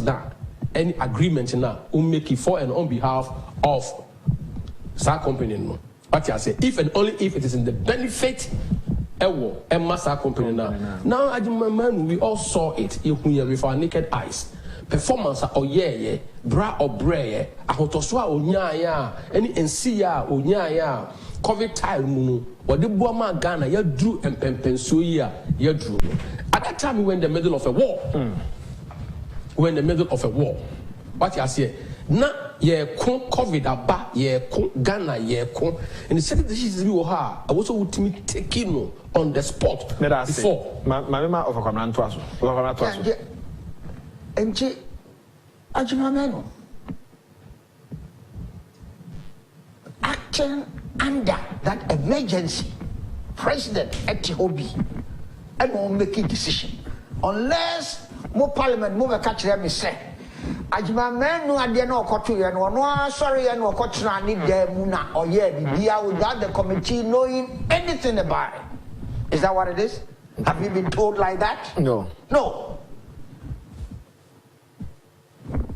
that any agreement now will make it for and on behalf of that company. No, what I say, if and only if it is in the benefit of a master company now. Now, man, we all saw it with our naked eyes. Performance or bra or bray, a hotoswa or nya, any NCA or nya, COVID time munu, or the Buama Ghana, you drew and pensuya, you drew. At that time, we were in the middle of a war. We're in the middle of a war. What I say, na ye kon COVID aba, ye kon Ghana, ye kon, and the second this is you ha, I was also taking on the spot before. My mama of a command to us. And Ajimameno acting under that emergency, President Etihobi, and won't make a decision unless more parliament move catch them say Ajimameno and they no kotu and no sorry and no kotu need muna or yeah without the committee knowing anything about it. Is that what it is? Have you been told like that? No.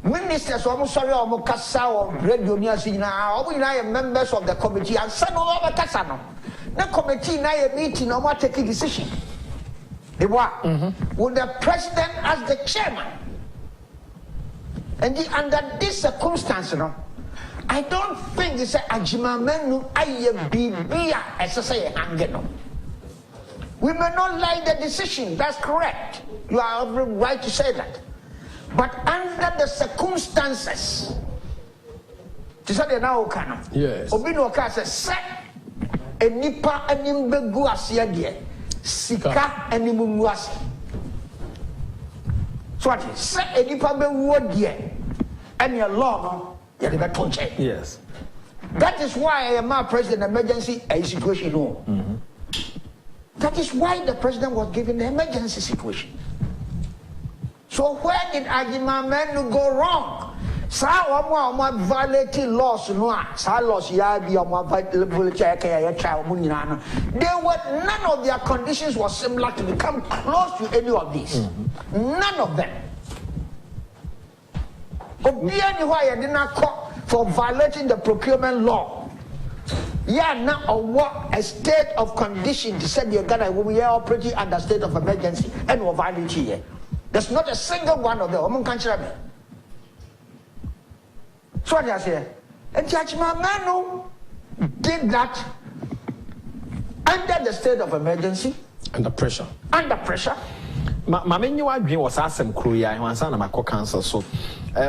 Ministers almost sorry almost kasa or radio news now. We now members of the committee and send over Kasano. The committee now a meeting or what take a decision. They were with the president as the chairman. And under this circumstance, I don't think they say Ajimamenu Ayebibia as I say hanging. We may not like the decision, that's correct. You are right to say that. But under the circumstances, to say now, yes. Obino Kasa set a nipa animbegu asia sika animumuas. So what is set a nipa be dear and your law, you never touch it. Yes. That is why I am a president emergency a situation. That is why the president was given the emergency situation. So where did Ajimamenu go wrong? Sa omo violating laws no sa laws ya bi omo violating ya child mu nyina no. They were none of their conditions was similar to become close to any of these. None of them. Obiani why you did not call for violating the procurement law. Yeah, now what a state of condition to say you're gonna we are operating under state of emergency and we're violating here. There's not a single one of them. So what I say, and Ajimamenu did that under the state of emergency. Under pressure. Under pressure. My menu dream was asking Korea and son of my co-counsel. So,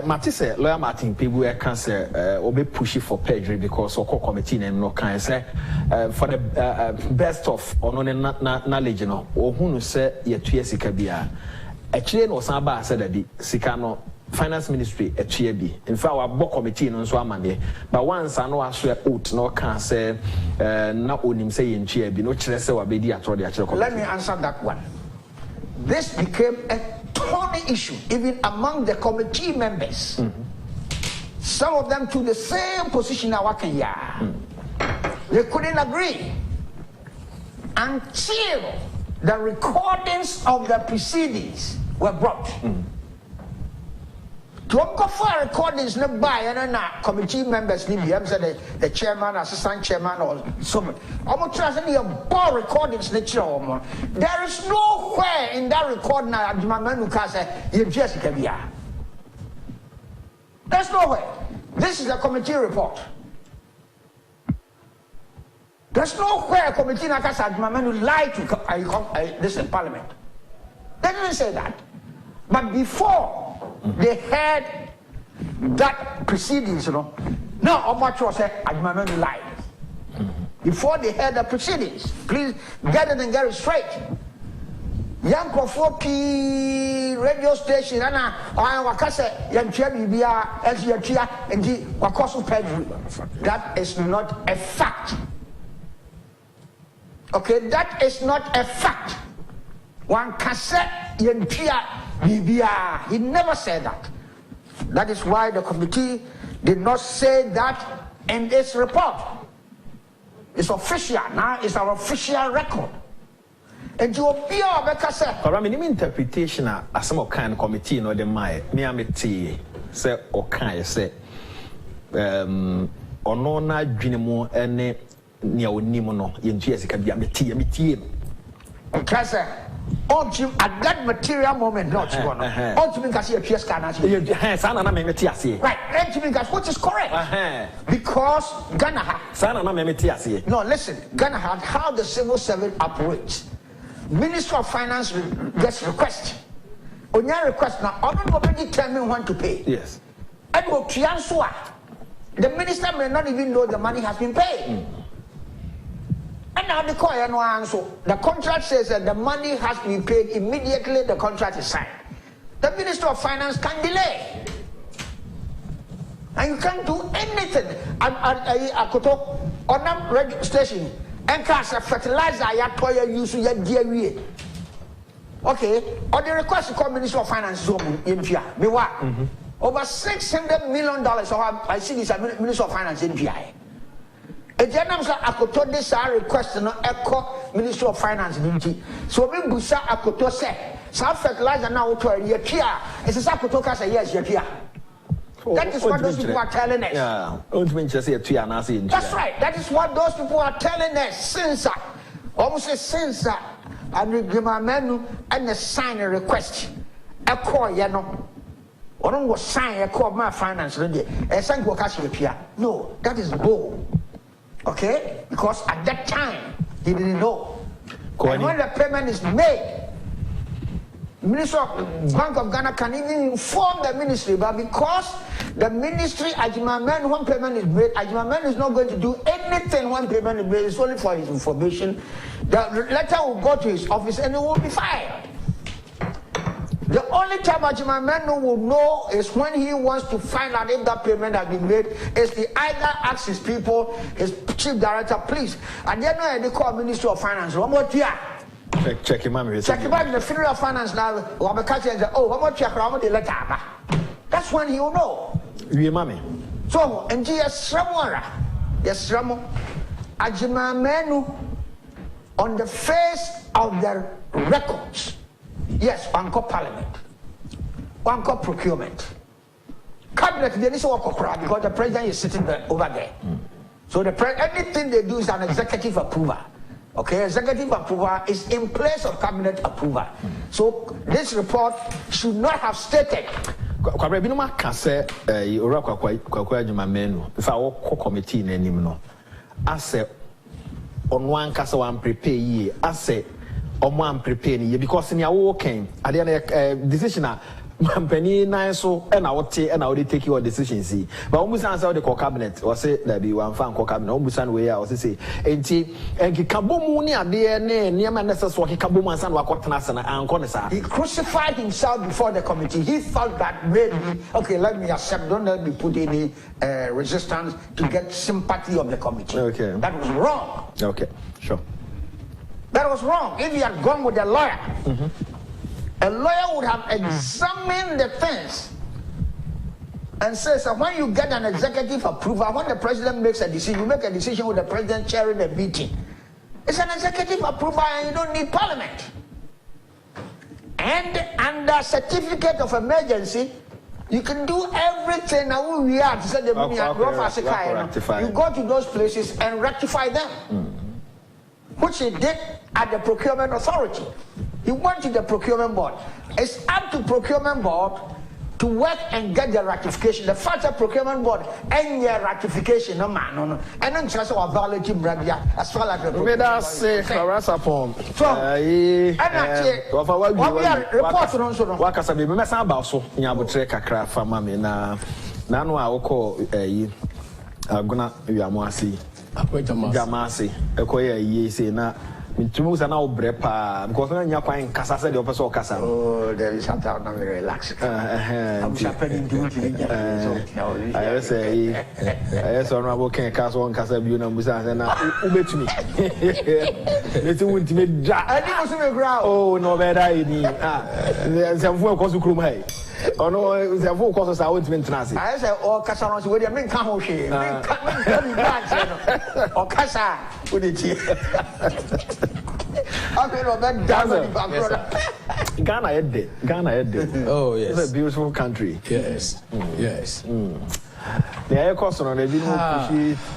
Matisse, lawyer Martin, people were cancer, obe pushy for perjury because of committee and no kind say for the best of or no knowledge, or who say ye 2 years ikabia. Actually, no Samba said that the Sikano Finance Ministry a Chiabi. In fact, our book committee no so amane. But once I know I swear out no can say not own say in Chiabi, no chese or bedi at all the actual. Let me answer that one. This became a thorny issue, even among the committee members. Some of them took the same position I work in here. They couldn't agree until the recordings of the proceedings were brought. To go for recordings, no by and committee members, the chairman, assistant chairman, or someone. Almost a ball recordings. There is nowhere in that recording that Ajimamenu can say you just can be. There's nowhere. This is a committee report. There's nowhere a committee that says Ajimamenu lied to this in Parliament. They didn't say that. But before they had that proceedings, now Omacho said Ajimamenu lied. Before they had the proceedings, please get it and get it straight. Young Kofopi radio station, Wakasa, Yantia Bibia, Yantia, and the Wakosu Pedro. That is not a fact. Okay, that is not a fact. One cassette Yantia Bibia. He never said that. That is why the committee did not say that in its report. It's official now, it's our official record. And you be a better. But I mean, interpretation as some kind committee no the my me amity say or kind say ono na dwene mu ene nia onimu no yentu yesika bia metie because at that material moment not one ultimately can see a PS can right which is correct because Ghana no listen Ghana had how the civil service operates. Minister of Finance gets request on your request now already determine when to pay. Yes, and the minister may not even know the money has been paid. And now the contract says that the money has to be paid immediately the contract is signed. The Minister of Finance can delay. And you can't do anything. On that registration, and cast a fertilizer, okay, or the request to call Minister of Finance in Pia. Over $600 million. I see this Minister of Finance in PI. A general Akoto this request no echo Minister of Finance. So we busa Akoto say South fertilizer now to a year. It's a Akoto Kasa yes, that is what those people are telling us. Yeah, that's right. That is what those people are telling us. Since almost since and give my menu and the sign a request. Echo yano. Or don't go sign a call my finance ready. A sign go cash here. No, that is bull. Okay? Because at that time he didn't know. And when the payment is made, Minister of Bank of Ghana can even inform the ministry, but because the ministry Ajimamen when payment is made, Ajimamen is not going to do anything when payment is made. It's only for his information. The letter will go to his office and it will be filed. The only time Ajimamen will know is when he wants to find out if that payment has been made. Is he either asks his people, his chief director, please. And then they call Ministry of Finance. One more year. Check him out. Check him out in the Federal of Finance now. Oh, one more check around the letter. That's when he will know. We mommy. So, and yes, Ramo, Ajimamen on the face of the records. Yes, one called Parliament, one called procurement. Cabinet, they need to work because the president is sitting there, over there. So anything they do is an executive approval. Okay, executive approval is in place of cabinet approval. So this report should not have stated. Kwabra bi no maka se ora kwakwa adwuma menu fa wo committee na nim no ase ono ankasa wan prepare yi ase omo am prepare ni because ni awo ken ade na decision a mampani nan so na wote na wo dey take your decisions see but omo san say the cabinet or say that be wan fan cabinet omo san we ya or say enti kikabomu ni ade ne niam necessary kikabomu ansan wa kotena sana anko ne sa. He crucified himself before the committee. He felt that maybe okay, let me accept, don't let me put any resistance to get sympathy of the committee. Okay, that was wrong. Okay, sure, that was wrong. If he had gone with a lawyer, a lawyer would have examined the things and says so when you get an executive approval, when the president makes a decision, you make a decision with the president chairing the meeting. It's an executive approval and you don't need parliament. And under certificate of emergency, you can do everything. Now we are to say the you go to those places and rectify them, which he did at the procurement authority. He went to the procurement board. It's up to procurement board to work and get the ratification. The fact that procurement board and your ratification, no man, and then just a violating Brabia as far as the procurement say upon. So, and report on Wakasa be mesa about so nyabotre kakra fa mame na no a woko aguna wiamoasi jamasi ekoye yi say na Mintumus are now brepa because when you're quite Casa said the opposite Casa. Oh, there is something I'm very relaxed. I'm happening to I say, I honorable King Castle on Casa Buna Musa and Ube to me. It's a wound to me. I didn't ground. Oh, no bad idea. There's some work also crew. Oh no, the full courses I went to Nazi. I said, oh, Cassanos, where you bring Kamoshi, or Casa, would it? Ghana had it. Oh yes. It's a beautiful country. Yes. Yes. The air cost on a video,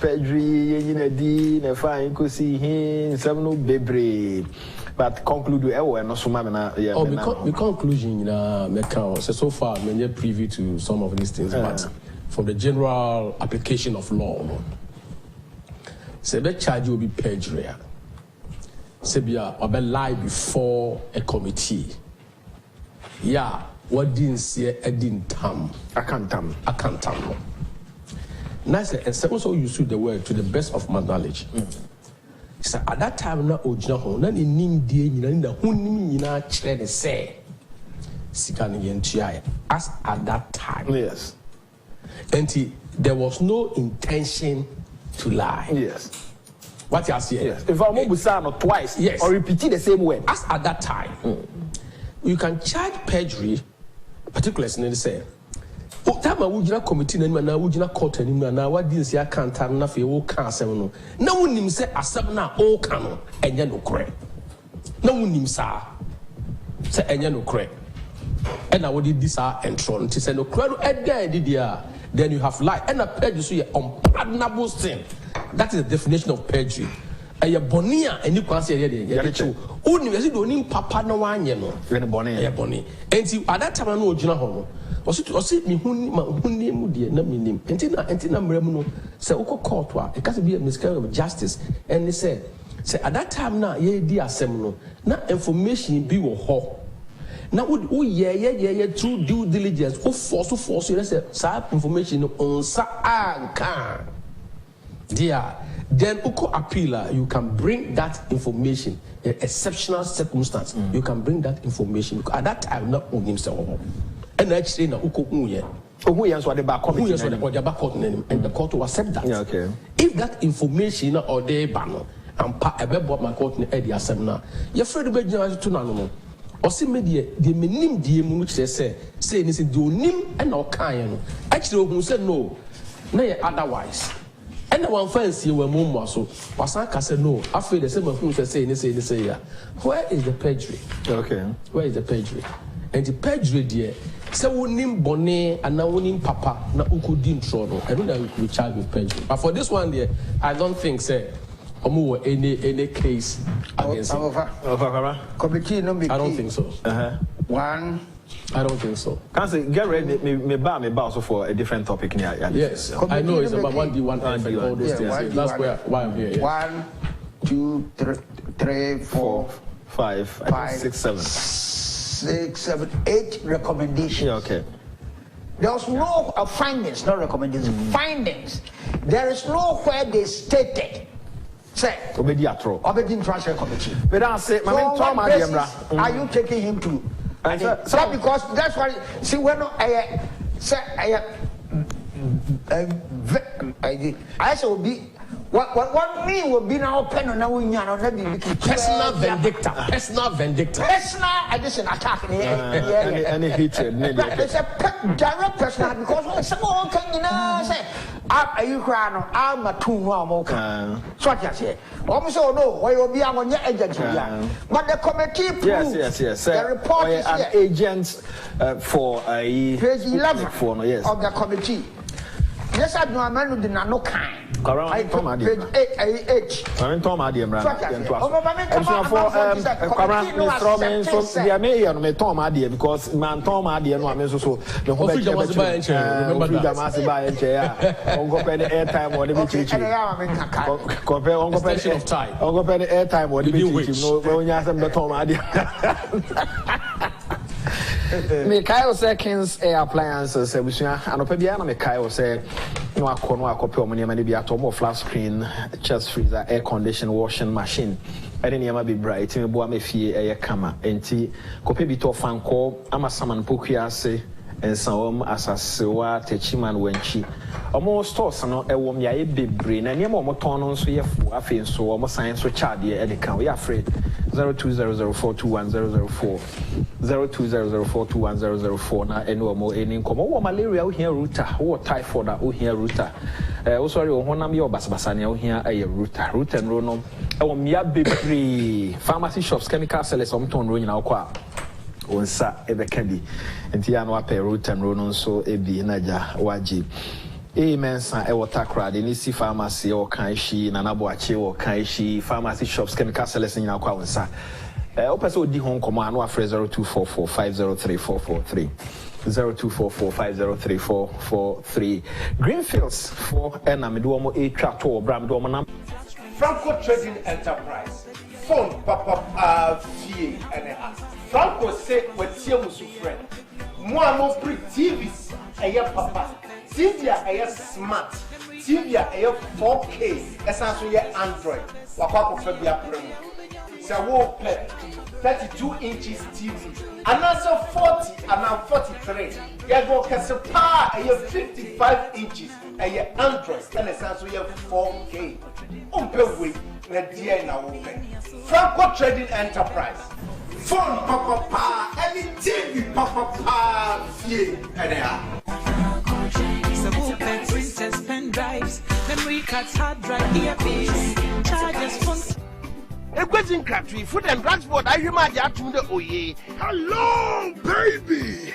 Pedri, Yenadi, the fine could see him, some no baby. But conclude and also the conclusion so far many privy to some of these things, but from the general application of law, say the charge will be perjury. Say be lie before a committee. Yeah, what didn't say I didn't tam. I can't tam. Nice, and some also use the word to the best of my knowledge. So at that time, na ojina ho na nim die nyina nda honim nyina kire ne say sika ne yentua as at that time. Yes. And there was no intention to lie. Yes. What you are saying? Yes. If I'm not twice, yes, or repeat the same word as at that time, you can charge perjury, particularly in the say. Time I would committee and now would not court anymore. Now, what didn't say I can't have enough for can't say no. No one him say a seven all cano and no correct. No one him say no correct. And I would did this and tron to say no crowd at there, then you have lied and a perjury unpardonable sin. That is the definition of perjury. And your bonia and you can't say it. Only don't papa no one, you know. Bonnie. And at that time I know Jina Osi mi huni mu die na minim enti na mremu no se ukọ court wa it can be a miscarriage of justice and they said say at that time na ye di asem no na information bi wo ho na wo ye through due diligence o force you say sa information no onsa anka dia then uko appeal you can bring that information in exceptional circumstance you can bring that information because at that time na on himself. And actually, na uko unye. So the back and the court will accept that. Yeah, okay. If that information or they ban and pa ebe my court in the assembly, you're afraid to be to no. Or see media the minim die mu which they say this is do nim and no kind. Actually, who said no, no otherwise. And the one fancy were more so. Wasaka said no. After the same who say yeah. Where is the perjury? Okay. Where is the perjury? And the perjury there. So wonim bone and now wonim papa na ukudin trono. I don't know we charge with perjury. But for this one there, I don't think say any case against him. Committee no I don't think so. One. I don't think so. Can't say get ready me also for a different topic here. Yes. I know it's about 1D1 and all those things. That's why I'm here. Yes. 1, 2, 3, 4, 5, 6, 7. 6, 7, 8 recommendations. Yeah, okay. There was no findings, not recommendations. Findings. There is nowhere they stated. Say. Obedient Transfer Committee. But I say, are you taking him to? So because that's why. See when I say I shall be. What me will be now pen on now personal vendetta. Personal addition attack any hatred. It's a direct personal because someone can say are you crying I'm a 2 more so what you say almost no why you be on your agent but the committee proves yes the report is an agent for a page 11 of the committee. Yes, I do a man who did not know kind. I page 8. I'm Tom Adiam. Because man Tom Adiam, I'm so the whole airtime or Mikhail seconds air appliances, and Opebiana Mikhail said, no, I copy of money be at home, flat screen, chest freezer, air conditioned washing machine. I didn't ever be bright, me boa me fee air camera, and tea, copy bit of fan call, I'm a salmon pokiase, and some as a sewa, techiman wenchi. Almost toss and a woman, ya big brain, and your more ton so you have feel so almost science for child, dear, and we are afraid 0200421004. 0200421004 na eno mo eni nkomo wo malaria wo hia router wo typhoid wo hia router wo sorry wo honam ye obasabasa ne wo hia aye router nro no e wo mia bebre pharmacy shops chemical sellers omton ro nyina wo kwa onsa ebeka bi enti ya no apɛ router nro no so ebi naja waji mensa e water crowd ni si pharmacy o kan shi na nabo ache o kan shi pharmacy shops chemical sellers nyina kwa onsa opese odi hon komo anu afre 0244503443 0244503443 Greenfields for enamido mo e twa to obram do mo na Franco Trading Enterprise phone papa fie ene ha Franco say wetie musu friend mo amo pre TVs eye papa TV a smart TV a 4K esanso ye Android wakwa ko fa bia prem say wo pay 32 inches TV and also 40 and 43 you go kesepa a 55 inches a Android and esanso ye 4K umpe we na dia na wo pay Franco Trading Enterprise phone papa any TV papa fie ene printers, pen drives, memory cards, hard drive, earpiece, chargers, phones. A question country, food and transport. I imagine the Oye. Hello, baby.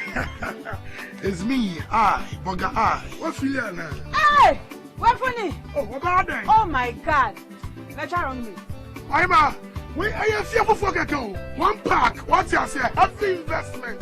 It's me, Boga What's feeling now? Hey, what funny? Oh, what about that? Oh my God, let's try on me. I'm we are here for one pack. What's your say? Heavy investment.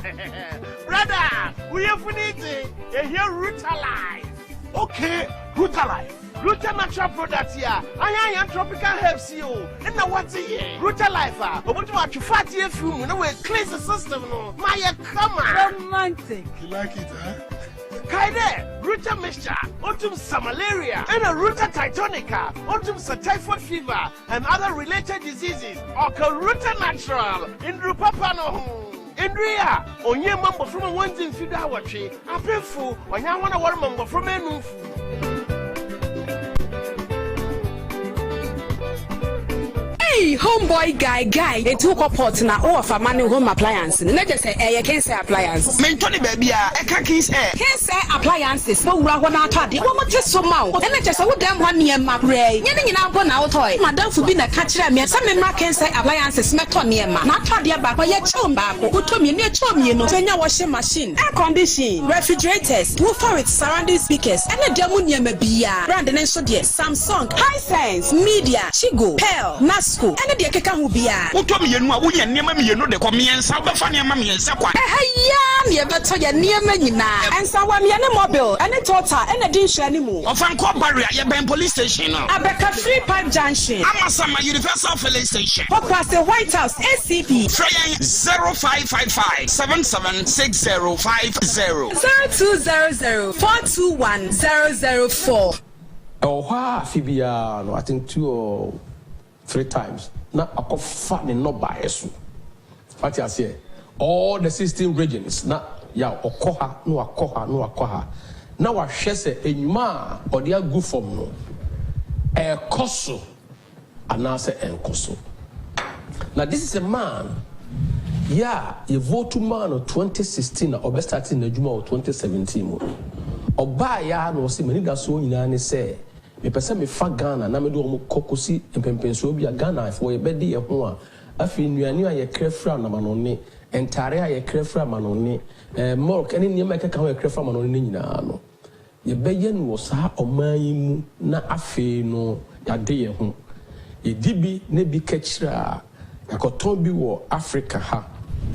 Brother, we have finite. You hear Rutalife. Okay, Rutalife. Ruta natural products here. I am tropical herbs here. And now what's here? Rutalife. I want to watch you fat here from no way cleanse the system. No, my come on. Romantic. You like it, huh? Kaide, Ruta mixture, autumn malaria, and a Ruta titonica, autumn typhoid fever, and other related diseases. Or Ruta natural in Rupapano. Indria, on your mambo from a one in Fida watching, a painful, when I want to warm mambo from a new. Hey, homeboy guy, they took a pot now or for money home appliances. Let us say, I can't say appliances. Mentoni baby, I can't say. Can't say appliances, no one out of the woman just so mouth. And I just would damn 1 year, my gray. Getting out one out toy. Madame for being a catcher, me some men can say appliances, not near man. Not try their back, but yet chum back, who told me near chum, you know, your washing machine, air conditioning, refrigerators, woofer with surrounding speakers, and a demonia may be Brandon and so dear, Samsung, Hisense, Media, Chigo, Pearl, Nasco. And the Keka who be a. Who told me you know the communion, South Bafania Mammy and Sakwa. You better your near Menina, and someone near the mobile, and a total, and a dish anymore. Of Uncle Barrier, your bank police station. I back a 3 pipe junction. I'm a universal filling station. What past the White House, SCP. Trying 0555 776050 0200 421 004. Oh, Fibia, no, I think 2 or 3 times. Now I could find no bias. What I say, all the 16 regions. Now, ya okoha, no akoha. Now I share say a ma or the good form no. A koso, and now say a koso. Now this is a man. Yeah, you vote to man of 2016 or best starting the Juma of 2017. Or buy ya no see many that so in say. Me pese me fa Ghana na me do mo kokosi empempenso bi Ghana for ye bedi ye ho a afi nuane a ye krefra na manone entare a ye krefra manone milk ene niam ekeka ho ye krefra manone nyina no ye beye no sa oman yi mu na afi no ya de ye ho ye dibi ne bi kachira yakoton bi wo Africa ha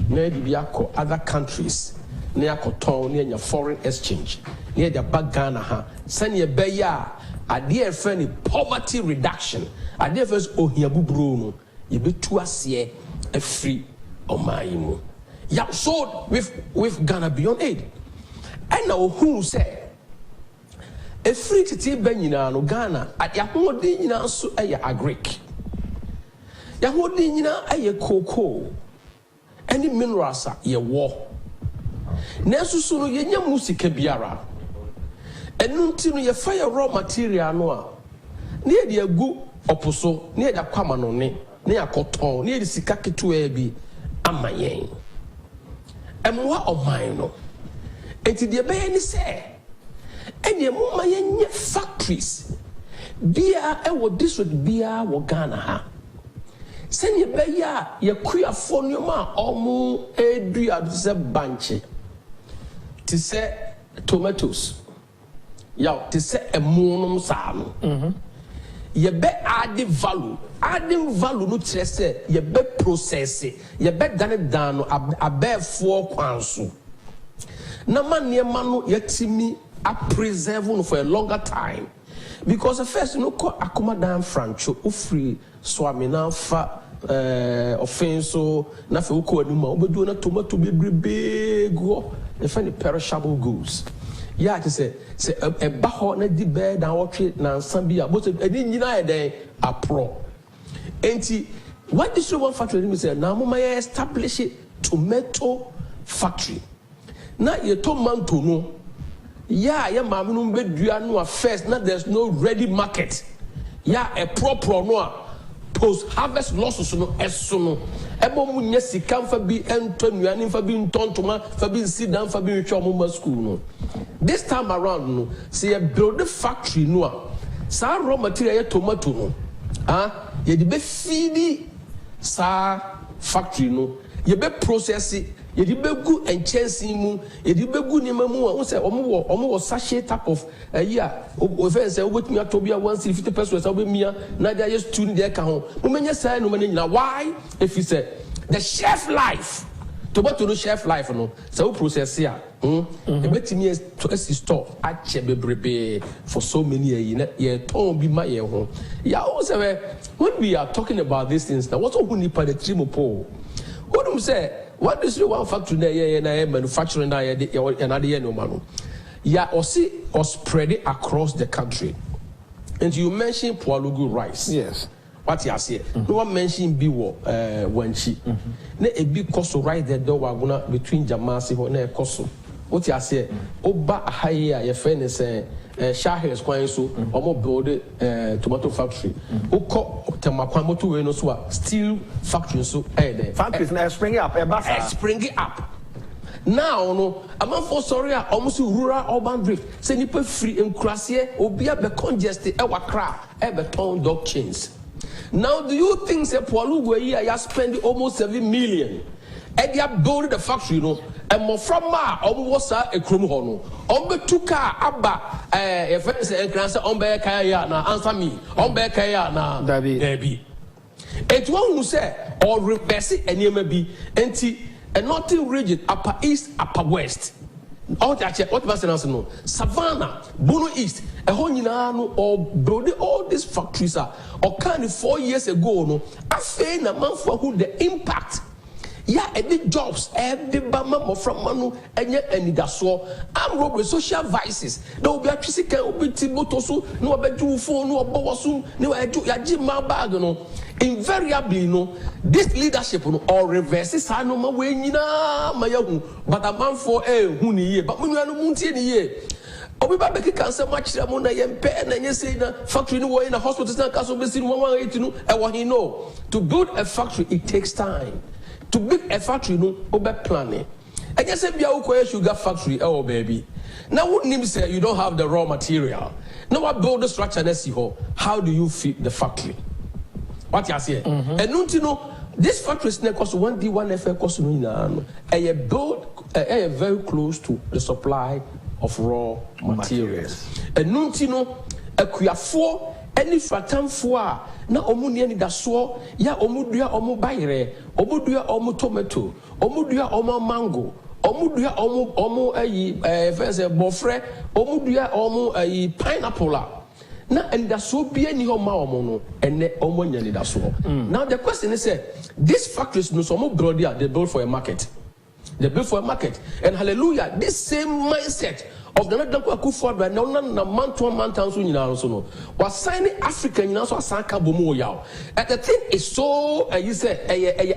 na di bi akọ other countries na yakoton na nya foreign exchange na ye ba Ghana ha sane ye beye a adeɛ friend poverty reduction adeɛ first ohia buburo no ye betu ase afri omayimu ya sold with Ghana beyond aid and now who say afri tete ba nyina no Ghana ya hodi nyina so ɛyɛ agric ya hodi nyina ɛyɛ cocoa any minerals ye wo na susu no ye nya musika biara enunti no ye fire raw material no a na ye de agu oposo na ye da kwama no ne na yakoton na ye de sika keto bi amayen ɛmoa ɔman no enti deɛ bɛyɛ ne sɛ ɛneɛ moma yɛnyɛ factories bia ɛwɔ district bia wɔ Ghana ha sɛneɛ bɛyɛ a yɛkuafoɔ nneɛma a ɔmo ɛdua do sɛ banche te sɛ tomatoes yaw te sɛ ɛmonom saa no yɛbɛ adding value no kyerɛ sɛ yɛbɛ process yɛbɛ dan no abɛɛfoɔ kwan so na ma nneɛma no yɛtimi a preserve no for a longer time because first no kɔ akomadan francho ofiri swami na fa offenso na fe wokɔ anim a obedu na tomato bebrebe go e fa ni perishable goods ya te sɛ ɛba hɔ na di bɛɛ dan wɔtwe na nsa bi a bo sɛ ani nyina yɛ dɛn apro enti what this one factory me say na mama yɛ establish tomato factory na yɛ tomato no ya maame no bedua no first na there's no ready market ya a proper no a post harvest losses no eso no ebo mu nya sika mfa bi ento nuane mfa bi ntontoma fa bi nsidan fa bi ntwa mo ma school no this time around no say you build the factory no a sa raw material ya tomato no ye de be feed sa factory no ye be process ye de be gu enchancy mu ye de be gu nima mu a say omo sachet type of year o fe say obetumi atobia 150 pesos say obemia na dia yes tune dey ka ho mo menya say no manya nyina why if you say the shelf life tomato no shelf life no say o process ya ebetumi to store ache bebrebe for so many years ye ton bi ma ye ho ya o say when we are talking about these things now what who nipa the trimopo who say what is the one factory na manufacturing na another year no man ya or spread it across the country and you mentioned Pualugu rice yes what you say no one mentioned biwo wanchi na e bi koso right there do waguna between Jamasi ho na e koso what you say oba ahaye a ye friend say Shahers kwan so omo build tomato factory ukọ temakwan moto we no so a steel factory so there factories na spring up now no amanfo sorry a almost rural urban drift say nipa free enkurase obi a be congest e wakra e be ton dog chains now do you think say Pualugu here ya spend almost 7 million e dia build the factory no and more from ma was a chrome hono betuka aba a friends and grandson on kaya na answer me on kaya na debi it one who say or reverse any maybe anti and nothing region upper east upper west all that what was no savannah bono east a whole no or build all these factories are or kind of 4 years ago no I say na man for who the impact yeah, any jobs, every bama from manu, and yet any daso. I'm robbed with social vices. There will be a physical, will be Timotosu, no about you phone, no about Wasu, no I do Yajima bag, no. Invariably, no, this leadership no or reverses, I know my way, my young, but a man for a huni year, but when you are no munti any year. Obi ba beki cancer much ramona yempe and you say the factory no in a hospital, not castle, be seen 118, and what he know. To build a factory, it takes time. To build a factory, no, obe planning. I just said, "Be sugar factory, oh baby." Now, wouldn't him say you don't have the raw material? Now, what build the structure? Let's see how do you feed the factory? What you say? And you know, this factory is cost 1D, 1F cost no. A build a very close to the supply of raw materials. And you know, a kuya any fatamfua na omunia ni daso ya omudua omu bayre omudua omu tomato omudua omu mango omudua omu verse bofre omudua omu pineapple na and daso bia ni ho ma omu no ene omu nya ni daso. Now the question is these factories no so omu build they build for a market. They build for a market, and hallelujah, this same mindset of the Nadu Akufo na na man to man so nyina so no was signing African nyina so asanka bomo yaw. And the thing is so you say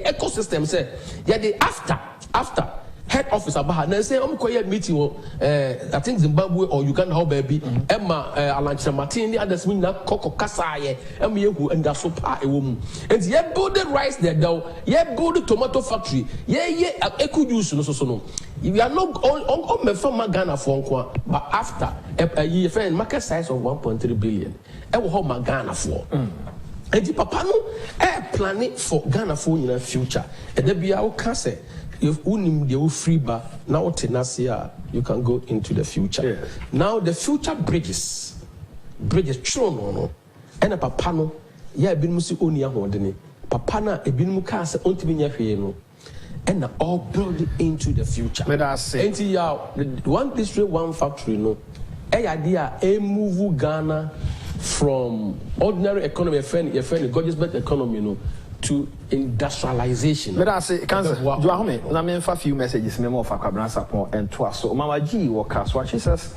ecosystem say yeah the after head office abaha na say am koye meeting I think Zimbabwe or Uganda how baby Emma Alanchina Martin the others mean na koko kasaye am yehu and so pa ewo mu and ye build the rice there though ye build the tomato factory ye eku juice no so no we are not on me from Ghana for nko but after a year friend market size of 1.3 billion e wo ho Ghana for and the papa no planning for Ghana for in the future and there be our cancer. If unim the free bar now tenacia, you can go into the future. Yeah. Now the future bridges true no, and a papano, yeah, bin musi onia hodeni. Papana e bin mukase ontimi nyahwe no. And all build into the future. Let us say, one district, one factory no. A idea a move Ghana from ordinary economy, a friend, gorgeous economy no. To industrialization. Let us say, Cancer, do I have a few messages, memo for Cabran Sapon and Twas. So, Mama G, what she says,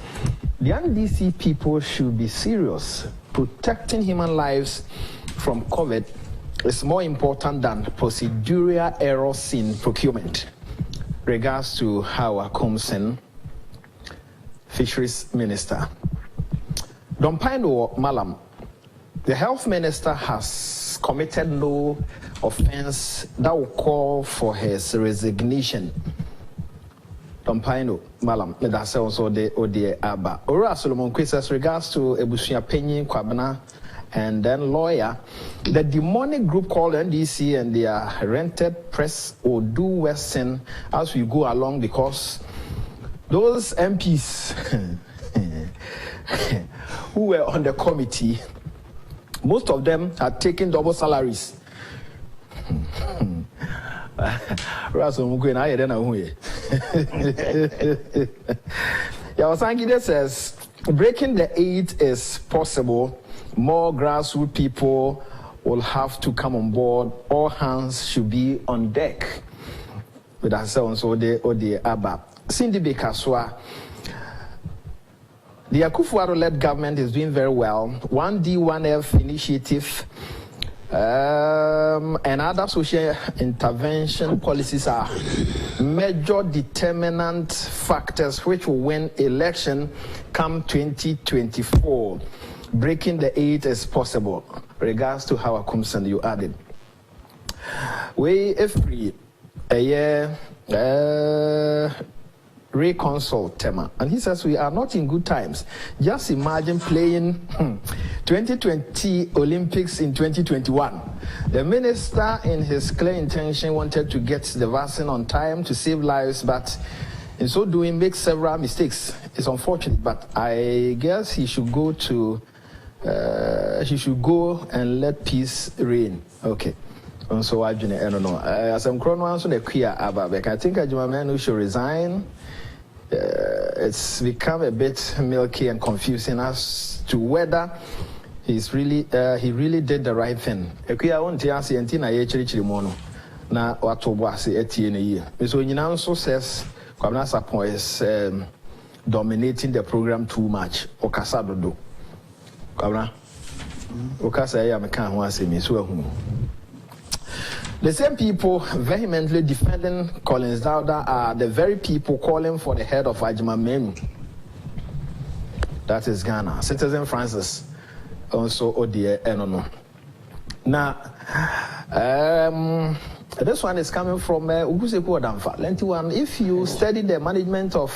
the NDC people should be serious. Protecting human lives from COVID is more important than procedural errors in procurement. Regards to Howard Comson, Fisheries Minister. Dompaindo Malam, the Health Minister has committed no offense that will call for his resignation. Dompaindo Malam, that's also the Ode Abba. Ora Solomon Quisas regards to Ebusuya Penny Kwabana and then lawyer. The demonic group called NDC and their rented press will do worsen as we go along because those MPs who were on the committee, most of them are taking double salaries. Yawasangide says breaking the 8 is possible. More grassroots people will have to come on board. All hands should be on deck. But that's also the Abba. Cindy Bekaswa. The Akufo-Addo-led government is doing very well. 1D1F initiative and other social intervention policies are major determinant factors which will win election come 2024. Breaking the 8 is possible. Regards to how Akumsan you added. We free a year reconsult tema, and he says we are not in good times. Just imagine playing 2020 Olympics in 2021. The minister in his clear intention wanted to get the vaccine on time to save lives, but in so doing makes several mistakes. It's unfortunate, but I guess he should go and let peace reign. Okay. So I don't know. As I'm chrono the queer about I think Ajumamenu should resign. It's become a bit milky and confusing as to whether he really did the right thing. Ekuya won't answer until I actually mono. Na watobwasi etienne. So Nyinanso says Kwabena Sapon is dominating the program too much. Okasa dodo. Kwabena. Okasa ya meka ho asemi so ehunu. The same people vehemently defending Collins Dowda are the very people calling for the head of Ajimamenu. That is Ghana. Citizen Francis also Odie Enono. Now, this one is coming from Uguseku Odamfa. Lenti one, if you study the management of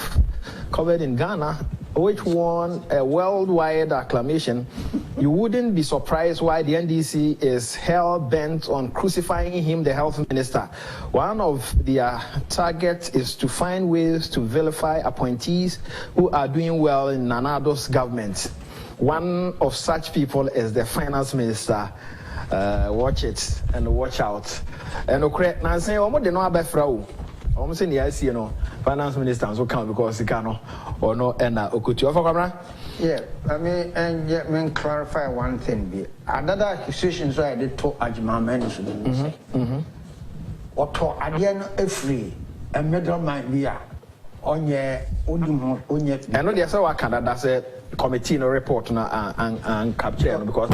COVID in Ghana, which won a worldwide acclamation, you wouldn't be surprised why the NDC is hell-bent on crucifying him, the health minister. One of their targets is to find ways to vilify appointees who are doing well in Nanado's government. One of such people is the finance minister. Watch it and watch out. And now say, "Oh, they know about fraud." I'm saying the IC, finance minister so come because he cannot or no and Okutu. Yeah, I mean clarify one thing. Another situation so I did talk Ajimamenu should say. Or talk again free a middleman be onye and they say what Canada said committee no report na and capture because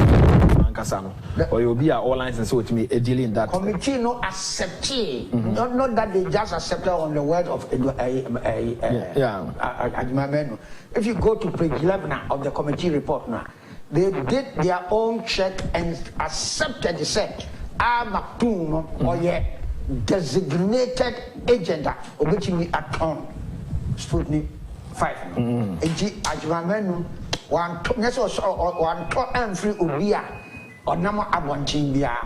or you'll be all lines and so to me dealing that committee no accept not that they just accept on the word of if you go to page 11 of the committee report now, they did their own check and accepted the set Maktoum or designated agent which we attorney scrutiny 5 Ajimamenu one free ubia or nama abontin bia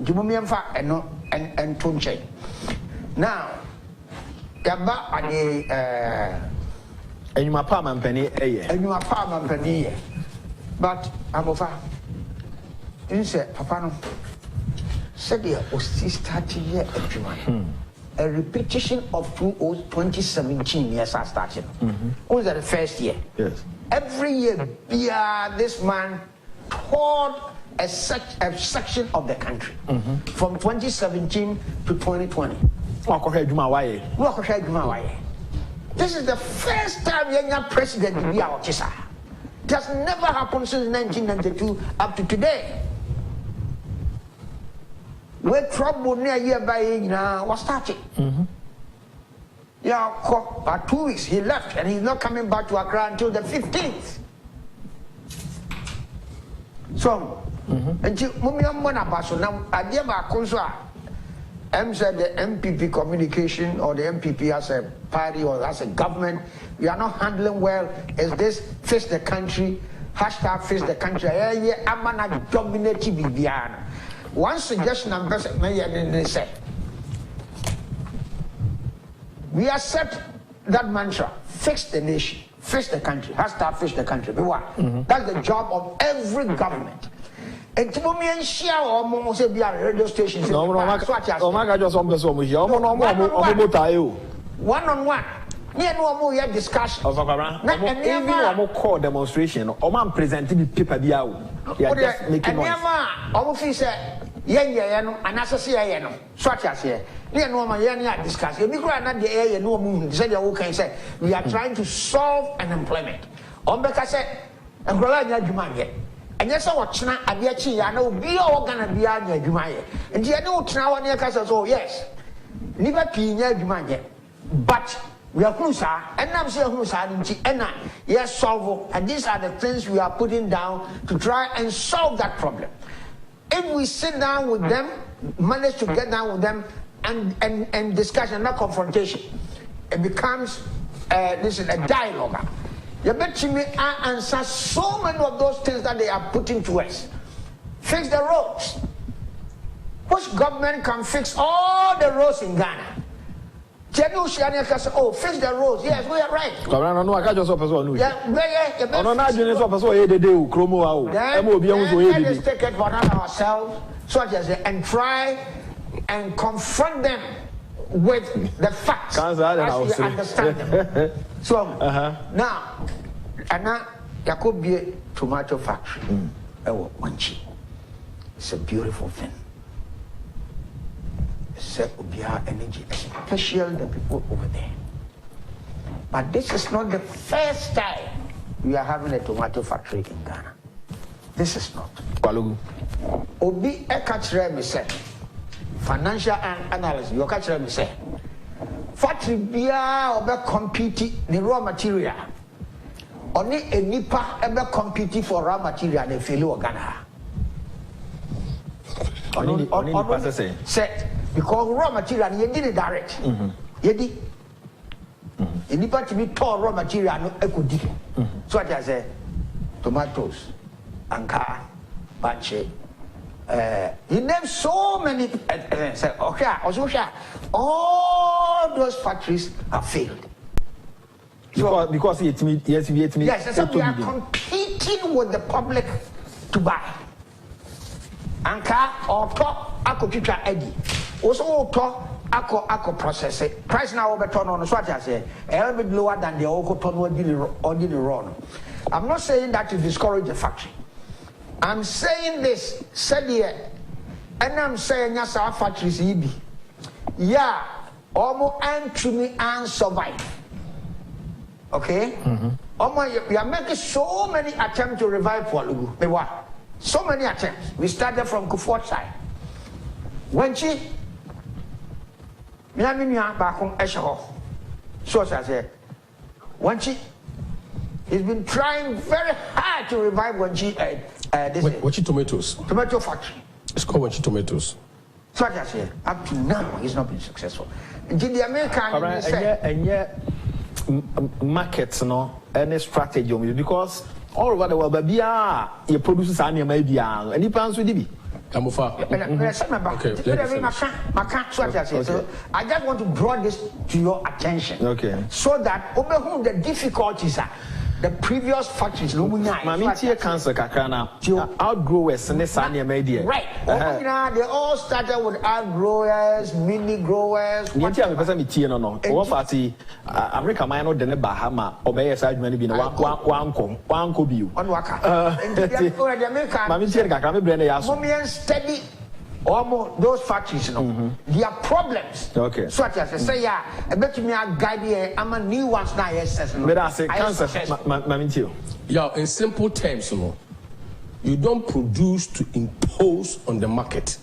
jumumiemfa and tunche now yaba ade enyuma pa mampani but amofa inse papa no said there was starting here a repetition of 2017 years I started. Was that the first year? Yes. Every year, this man toured a section of the country from 2017 to 2020. This is the first time young president to be our Chisa. It has never happened since 1992 up to today. Where trouble near year by now was starting. Yeah, for 2 weeks he left and he's not coming back to Accra until the 15th. So, and you now I gave a consul. said the MPP communication or the MPP as a party or as a government, we are not handling well. Is this face the country? Hashtag face the country. I'm not dominating Bibiana. One suggestion I'm going to say, we accept that mantra, fix the nation, fix the country, hashtag fix the country. That's the job of every government. And to me and share almost a radio station. One-on-one. Near no more yet discussion. Even one call demonstration, or man presenting paper biao. Just making noise. Almost said, and associate, such as here. Near no more yet discuss. You become not the air, no moon, said you can say, we are trying to solve unemployment. Ombeka said, and Rolanda Jumaya. And yes, I watch now, I be a chi, I know be all gonna be on your Jumaya. And you know, now on your castle, so yes, never Pina Jumaya. But we are closer, and I'm saying who's and yes, solve, and these are the things we are putting down to try and solve that problem. If we sit down with them, manage to get down with them and discussion, not confrontation, it becomes this is a dialogue. You bet me I answer so many of those things that they are putting to us. Fix the roads. Which government can fix all the roads in Ghana? Oh, fix the roads. Yes, we are right. Let's take it for ourselves, and try and confront them with the facts as we understand them. So now, there could be a tomato factory. It's a beautiful thing. Energy, especially the people over there. But this is not the first time we are having a tomato factory in Ghana. This is not. Obi Ekachre me say, financial analyst, you Ekachre me say, factory bia obe compete the raw material. Only a nipa ever compete for raw material and fail Ghana. Only say. Because raw material, you did it direct. You did. You need to be tall raw material, no equity. So I say, tomatoes, anka, banche. You name so many. Say, okay, all those factories have failed. Because yes, we are competing with the public to buy. Anka or top, ako chicha edi. Also, talk, ako process it. Price now over turn on the swatch, I say, a little bit lower than the ordinary run. I'm not saying that to discourage the factory. I'm saying this, said here, and I'm saying, yes, our factories, yeah, almost and to me and survive. Okay? We are making so many attempts to revive Polugu. So many attempts. We started from Kufuor side. When she so as I said, when she he's been trying very hard to revive Wenchi Tomatoes. Tomato factory. It's called Wenchi Tomatoes. So as I said, up to now he's not been successful. In the American markets no any strategy because all over the world you produce any maybe and you plans with it. Okay, so I just want to draw this to your attention. Okay. So that the difficulties are the previous factories. Mamiti cancer kakana outgrowers and this media. Right. They all started with outgrowers, mini growers. America minor than a Bahama obey a side many one view. On Waka. The American steady almost those factories, their problems. Okay. So as I say, I bet me I guide here. I'm a new ones now. Yes, but I say cancer. Yeah, in simple terms, you don't produce to impose on the market,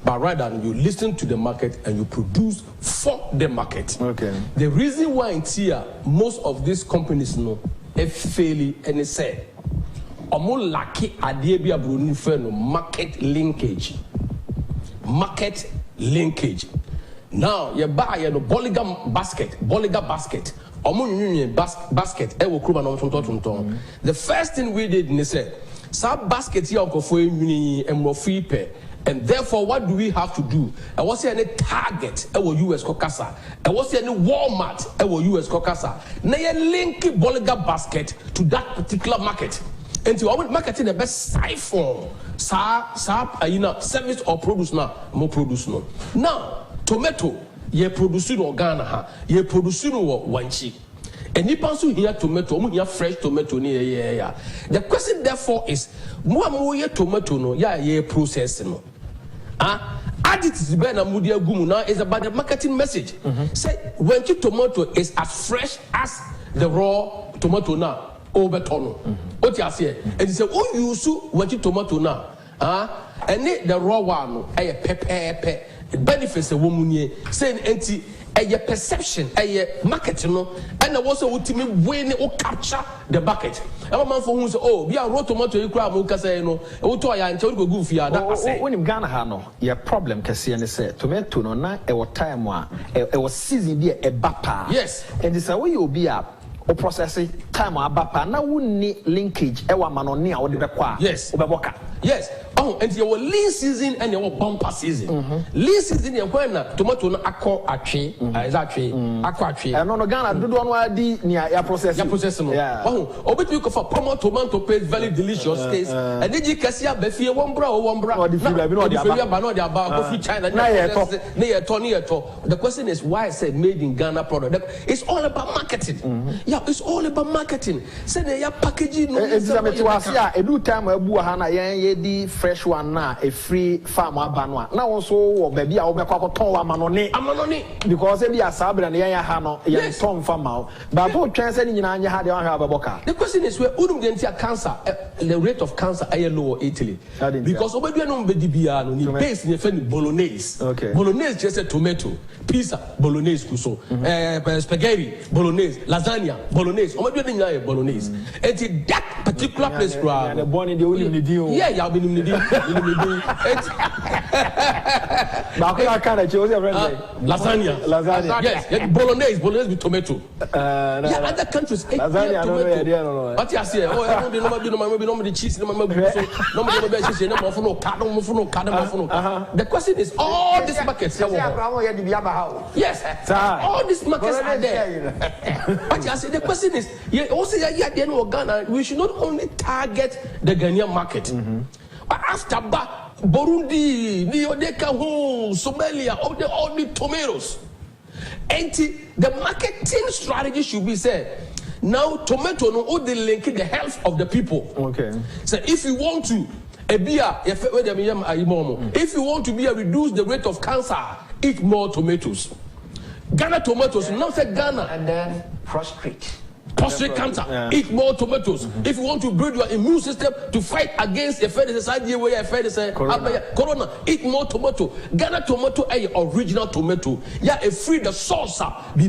but rather you listen to the market and you produce for the market. Okay. The reason why in here most of these companies fail and say, lucky idea market linkage. Market linkage. Now you buy a Bolliger basket. Basket. The first thing we did is say, sub basket here and therefore what do we have to do? I was any Target US Kokasa. I was any Walmart US Kokasa. Now you link Bolliger basket to that particular market. And to our marketing the best siphon, service or produce now, more produce no. Now, tomato, ye producing Ghana, ye producing Wenchi. And you pass here tomato, here fresh tomato near. The question therefore is, more ye tomato no, ye processing no. Add it to Ben Amudia Gumuna is about the marketing message. Say, Wenchi tomato is as fresh as the raw tomato now. Overton. What you say? And he said, oh, you so what you tomato now? And the raw one, a pepper, benefits a woman, saying anti a perception, a marketing, and also ultimate win or capture the bucket. A man for who say, oh, we are raw tomato, you cry, Mukaseno, Otoya, and Togo Goofy. When in Ghana, Hano, your problem, Cassian said, tomato no na, a time one, it was season be a bapa. Yes, and this way you'll be up. O processing time abapa na wonni linkage e wa manoni a wo de bekwa yes obeboka yes and your lean season and your bumper season lean season you when na tomato no akọ atwe exactly akọ atwe no Ghana dodo no adi ni ya process no obetumi ko for tomato paste very delicious case and you kasi abafie one bra no di free no di aba go free China na ye to the question is why I said made in Ghana product. It's all about marketing. Yeah, it's all about marketing. Say they are packaging no edu time abu ha na ye di fresh one na a free farm abanwa na also baby a obekwa koton wa amanoni because e bi asabra na yan ha no yan tom farm but to twen say ni nyina anya ha de wan ha abeboka. The question is where udum de ntia cancer the rate of cancer are low Italy because obedu no be bia no ni base ni fe ni bolognese. Okay. Bolognese just a tomato, pizza bolognese kuso, spaghetti bolognese, lasagna bolognese. Obedu ni nyina bolognese. And that particular place crowd the born in the only deal. Yeah, you have been in the deal. Lasagna. Yes, bolognese with tomato. Yeah, other countries. Lasagna, tomato. But you say, oh, no cheese, no the question is, all these markets. Yes, all these markets are there. But you say, the question is, Ghana, we should not only target the Ghanaian market, but after Burundi, Somalia, all the tomatoes. And the marketing strategy should be said. Now, tomato no all the link the health of the people. Okay. So if you want to if you want to reduce the rate of cancer, eat more tomatoes. Ghana tomatoes, not say Ghana. And then prostrate. prostate cancer, eat more tomatoes. If you want to build your immune system to fight against a fair society where a fair corona, eat more tomato. Ghana tomato is original tomato. Yeah, a free the sauce be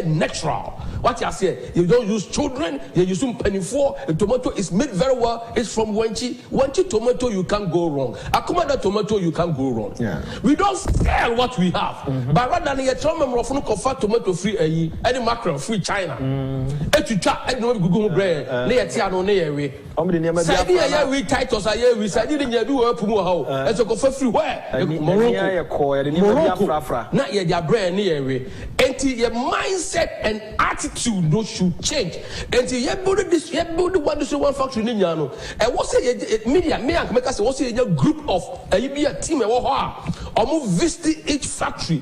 natural. What you say? You don't use children. You use some penny for. The tomato is made very well. It's from Wenchi tomato. You can't go wrong. Akumada tomato, you can't go wrong. Yeah. We don't sell what we have, but rather than you tell me more tomato free any mackerel free China. Etucha any no gugu bread. Ne etia no ne ewe. Sadi ya we titles aye we sadi de nya bi wo apumu ha o. Eso ko fa free where? Morocco. Na ye dia bread ne ewe. Enti your mindset and attitude no should change. Enti ye build this ye build one factory ni nya no. E wo say media me and make us wo say a group of be a team e wo ho a. Omo visit each factory.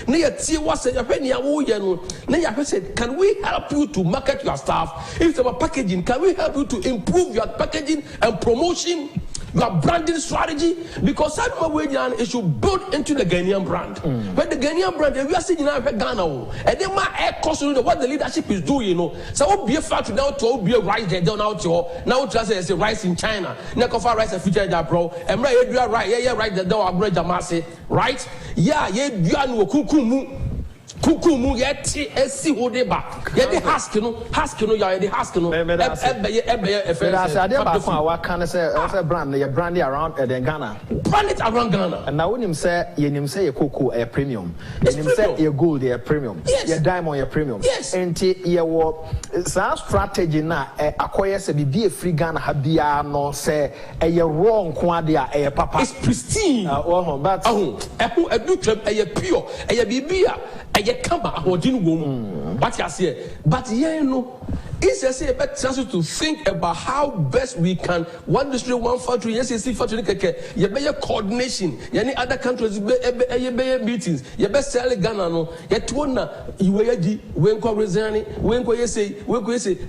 Na ye tie what say ya hwe wo ye no. Na ya hwe say can we help you to market your stuff? If it's about packaging, can we help you to improve your packaging and promotion? Your branding strategy, because it should build into the Ghanaian brand. When the Ghanaian brand, we are seeing now Ghana, and then my air cost what the leadership is doing, you know. So what be a factory now to be a rice there down out to now to say a rice in China. Now cover rice and future that bro. And right, you are right, yeah, right the door bread jamase, right? Yeah, you are no kukumu yeti esi hodeba yedi husky no ya yedi husky no ebe ade ba fa wa kan say brand ye brand around Ghana, brand it around Ghana. And now when him say ye cocoa a premium, and him say ye gold a premium, ye diamond a premium, enti ye wo sa strategy na akoye se bi free Ghana ha bia no say ye wrong ko ade a papa, it's pristine but edu twem pure bibia come back what you say, but yeah, no. It's a say better chance to think about how best we can one district, one factory, yes, factory, you better coordination, any other countries, meetings, you best sell Ghana, no, yet one, you when you say,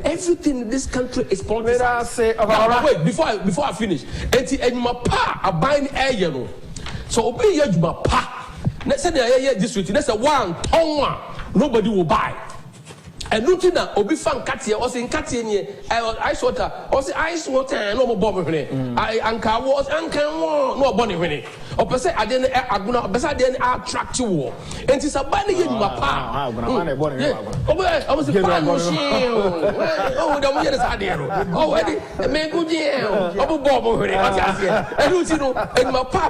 everything in this country is politicized. Wait, before I finish, and my pa are buying air, you know, so obey your pa. Let's say the district, let's say one, nobody will buy. And looking at Obi Fan Katia, or in Katia, ice water, or ice water, no more bomb. I anchor was anchor no bonnie winning. Or per se, I didn't attract you. And it's a bunny in my pa. I was a fan machine. Oh, the way is idea. Oh, a man good year. Oh, bomb. And you know, and my pa,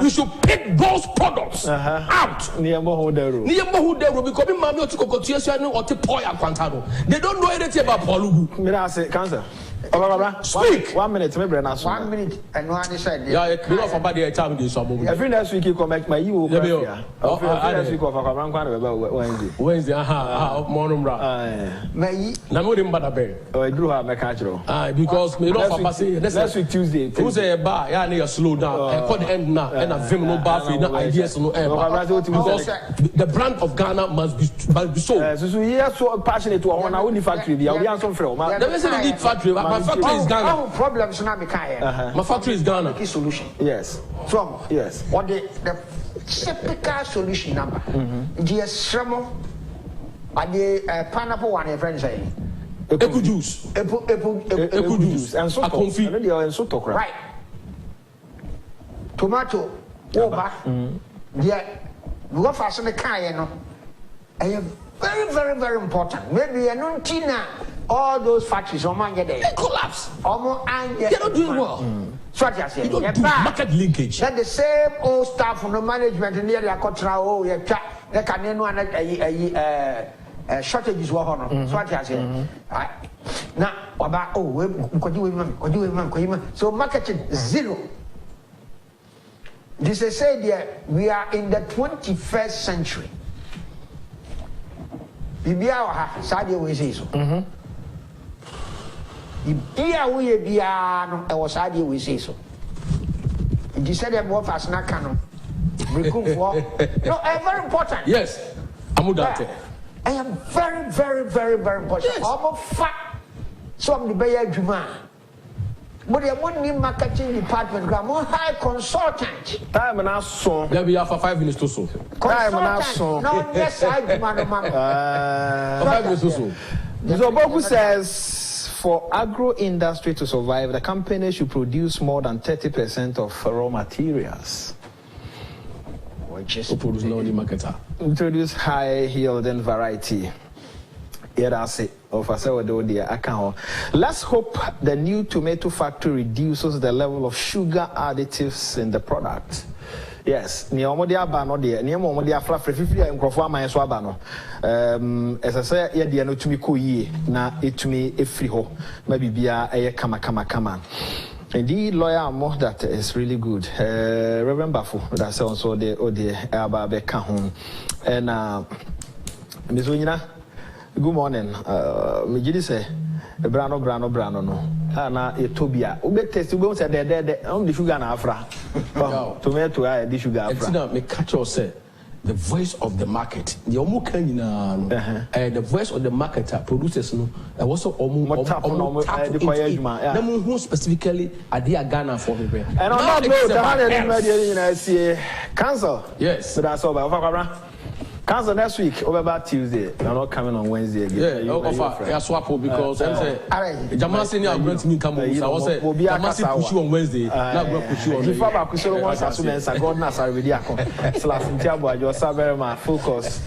you should pick those products out. Near Mohuderu, because Mamma to go or to Poya Quantano. They don't know anything about Polugu. Mirase, cancer. Speak. 1 minute, maybe 1 minute, and one said, yeah, you know, about the time this summer. Every next week you come back my you. Next week of Wednesday, morning, may not in Badabe. I drew her mechanical. Because me next week Tuesday. Who's a bar? Yeah, near slow down. I could end now, and a film no bar, no ideas, no because the brand of Ghana must be sold. So we are so passionate to our own factory. We are some from. There is a factory. My factory is Ghana. Problems now become. My factory is Ghana. Solution. Yes. From yes. What the typical solution number? GS Shremo. But the pineapple one, your friend say. Eku juice. Eku juice. And so confit. Right. Tomato. Oba. Yeah. We go fast on the car, you know. Very, very, very important. Maybe a non-tina. All those factories, they collapse. They're not doing well. So what you say? You don't do market linkage. That the same old staff from the management in the area control. They can shortages. So what you say? Now, about so marketing zero. This is said we are in the 21st century. Bibia Sadia we say so. Bibia we biano e was Sadia we say so. You said them more fast na canon. No, very important. Yes. Amudate. I am very, very, very, very important. Yes. Almost fat. Some the Bayer Juma. But they want new marketing department, more high consultant. Time and our song. There we are for 5 minutes to so. Time and our song. No, yes, I demand 5 minutes to so. Zoboku says for agro industry to survive, the company should produce more than 30% of raw materials. Introduce high yielding variety. Yeah, that's it. Let's hope the new tomato factory reduces the level of sugar additives in the product. Yes, Niamodia Bano, dear, Niamodia Flafrifia and Crofama and Swabano. As I say, yeah, dear, no to me kui, na it to me a freeho, maybe be a kama. Indeed, lawyer more that is really good. Reverend Bafu, that's also the Ababe Kahun. And Miss Winina, good morning. Me say, Brano, no. Na Ethiopia. Ube test, ube say the only sugar na Afra. Tomato, the sugar Afra. Me catch you say. The voice of the market. The the voice of the marketer producers no. Also who specifically are they Ghana for me. And on that note, the cancel. Yes. So that's all. Cancel next week. Over about Tuesday. You're not coming on Wednesday again. Yeah, swap because Jamal senior going to me come over. So I was say Jamal push you on Wednesday. Now go push you on. Before I push you on Wednesday, God knows I already. Slash in Tiago, I just very much focus.